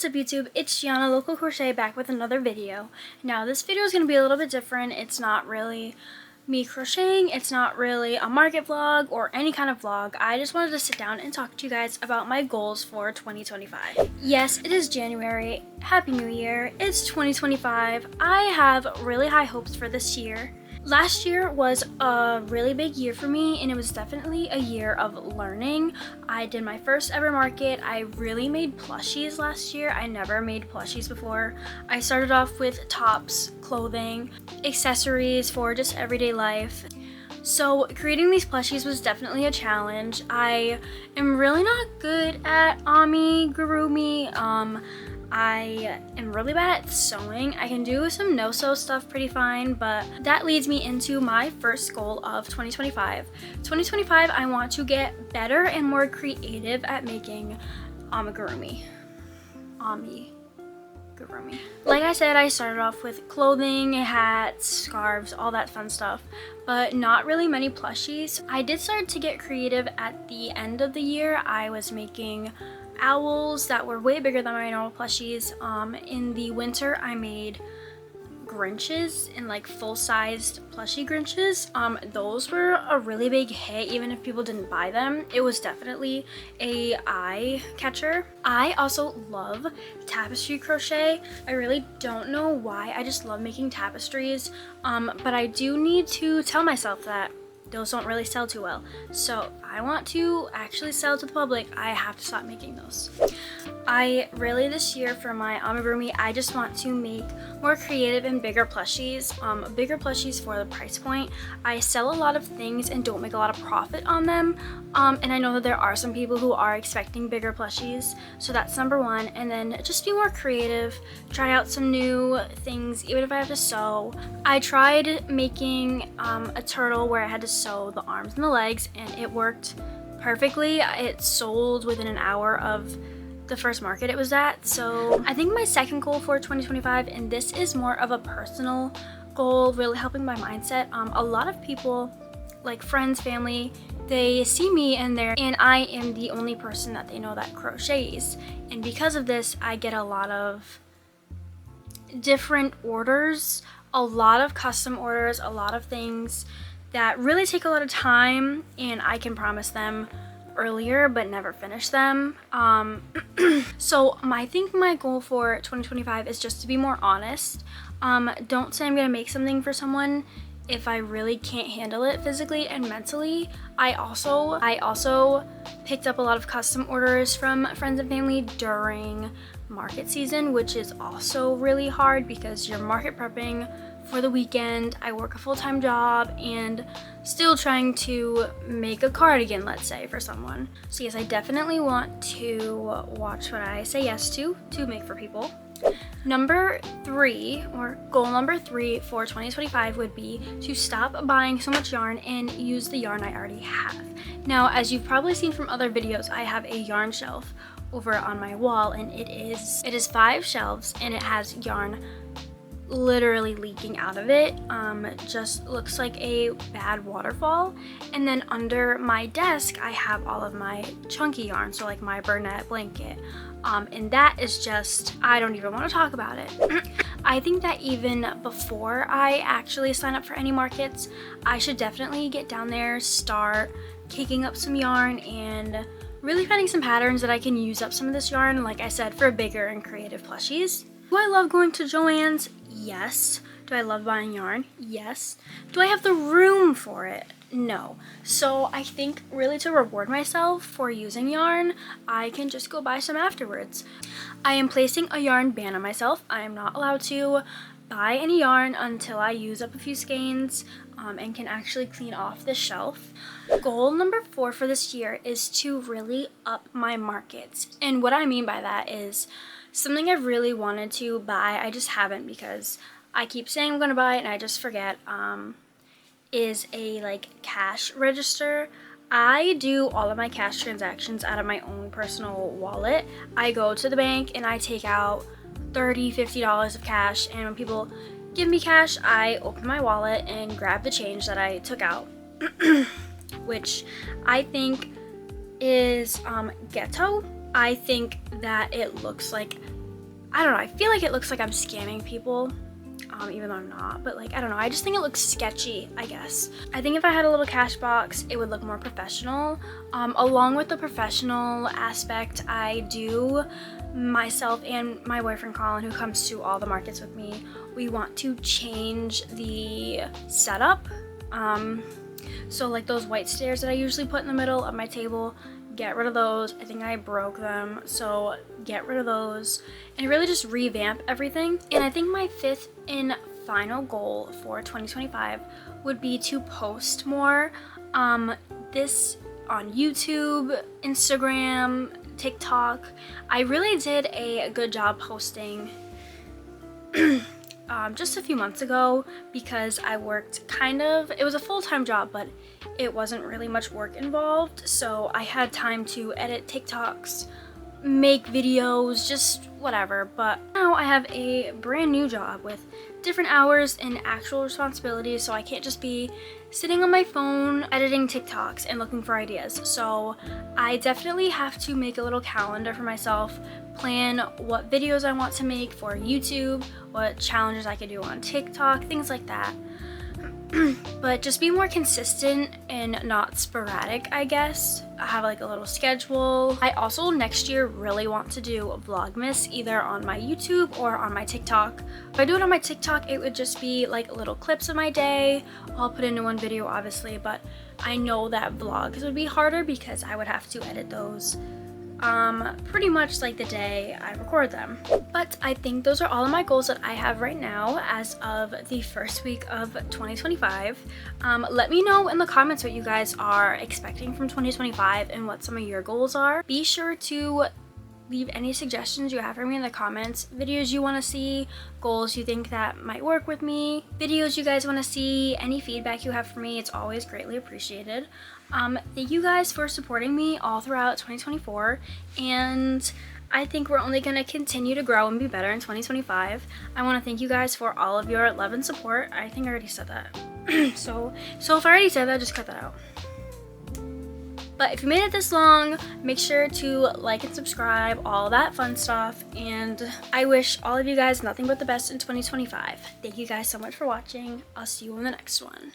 up YouTube? It's Gianna, Local Crochet, back with another video. Now this video is going to be a little bit different. It's not really me crocheting, it's not really a market vlog or any kind of vlog. I just wanted to sit down and talk to you guys about my goals for 2025. Yes, it is January. Happy New Year. It's 2025. I have really high hopes for this year. Last year was a really big year for me, and it was definitely a year of learning. I did my first ever market. I really made plushies last year. I never made plushies before. I started off with tops, clothing, accessories for just everyday life. So creating these plushies was definitely a challenge. I am really not good at amigurumi. I am really bad at sewing. I can do some no-sew stuff pretty fine, but that leads me into my first goal of 2025. 2025, I want to get better and more creative at making amigurumi. Like I said, I started off with clothing, hats, scarves, all that fun stuff, but not really many plushies. I did start to get creative at the end of the year. I was making owls that were way bigger than my normal plushies. In the winter, I made Grinches and like full-sized plushie Grinches. Those were a really big hit, even if people didn't buy them. It was definitely a eye catcher. I also love tapestry crochet. I really don't know why. I just love making tapestries, but I do need to tell myself that those don't really sell too well. So I want to actually sell to the public. I have to stop making those. I really, this year for my amigurumi, I just want to make more creative and bigger plushies. Bigger plushies for the price point. I sell a lot of things and don't make a lot of profit on them. And I know that there are some people who are expecting bigger plushies. So that's number one. And then just be more creative. Try out some new things, even if I have to sew. I tried making a turtle where I had to sew the arms and the legs, and it worked perfectly. It sold within an hour of the first market it was at. So I think my second goal for 2025, and this is more of a personal goal, really helping my mindset. A lot of people, like friends, family, they see me and I am the only person that they know that crochets. And because of this, I get a lot of different orders, a lot of custom orders, a lot of things that really take a lot of time, and I can promise them earlier but never finish them. So I think my goal for 2025 is just to be more honest. Don't say I'm gonna make something for someone if I really can't handle it physically and mentally. I also picked up a lot of custom orders from friends and family during market season, which is also really hard because you're market prepping for the weekend. I work a full-time job and still trying to make a cardigan, let's say, for someone. So yes, I definitely want to watch what I say yes to make for people. Number 3, or goal number 3 for 2025 would be to stop buying so much yarn and use the yarn I already have. Now, as you've probably seen from other videos, I have a yarn shelf over on my wall, and it is 5 shelves, and it has yarn literally leaking out of it. Just looks like a bad waterfall. And then under my desk, I have all of my chunky yarn, so like my Burnett blanket. And that is just, I don't even want to talk about it. I think that even before I actually sign up for any markets, I should definitely get down there, start kicking up some yarn, and really finding some patterns that I can use up some of this yarn, like I said, for bigger and creative plushies. Do I love going to Joann's? Yes. Do I love buying yarn? Yes. Do I have the room for it? No. So I think really to reward myself for using yarn, I can just go buy some afterwards. I am placing a yarn ban on myself. I am not allowed to buy any yarn until I use up a few skeins and can actually clean off the shelf. Goal number 4 for this year is to really up my markets. And what I mean by that is something I've really wanted to buy, I just haven't because I keep saying I'm gonna buy it and I just forget, is a like cash register. I do all of my cash transactions out of my own personal wallet. I go to the bank and I take out $30, $50 of cash, and when people give me cash, I open my wallet and grab the change that I took out, which I think is ghetto. I think that it looks like I don't know, I feel like it looks like I'm scamming people, even though I'm not, but like, I don't know, I just think it looks sketchy, I guess. I think if I had a little cash box, it would look more professional. Along with the professional aspect, I do, myself and my boyfriend Colin, who comes to all the markets with me, we want to change the setup. So like those white stairs that I usually put in the middle of my table, get rid of those. I think I broke them, so get rid of those and really just revamp everything. And I think my fifth and final goal for 2025 would be to post more. This on YouTube, Instagram, TikTok. I really did a good job posting just a few months ago because I worked it was a full-time job, but it wasn't really much work involved, so I had time to edit TikToks, make videos, just whatever. But now I have a brand new job with different hours and actual responsibilities, so I can't just be sitting on my phone editing TikToks and looking for ideas. So I definitely have to make a little calendar for myself, plan what videos I want to make for YouTube, what challenges I could do on TikTok, things like that. But just be more consistent and not sporadic, I guess. I have like a little schedule. I also next year really want to do a Vlogmas either on my YouTube or on my TikTok. If I do it on my TikTok, it would just be like little clips of my day. I'll put into one video obviously, but I know that vlogs would be harder because I would have to edit those pretty much like the day I record them. But I think those are all of my goals that I have right now as of the first week of 2025. Let me know in the comments what you guys are expecting from 2025 and what some of your goals are. Be sure to leave any suggestions you have for me in the comments, videos you want to see, goals you think that might work with me, videos you guys want to see, any feedback you have for me. It's always greatly appreciated. Thank you guys for supporting me all throughout 2024, and I think we're only going to continue to grow and be better in 2025. I want to thank you guys for all of your love and support. I think I already said that. so if I already said that, just cut that out. But if you made it this long, make sure to like and subscribe, all that fun stuff. And I wish all of you guys nothing but the best in 2025. Thank you guys so much for watching. I'll see you in the next one.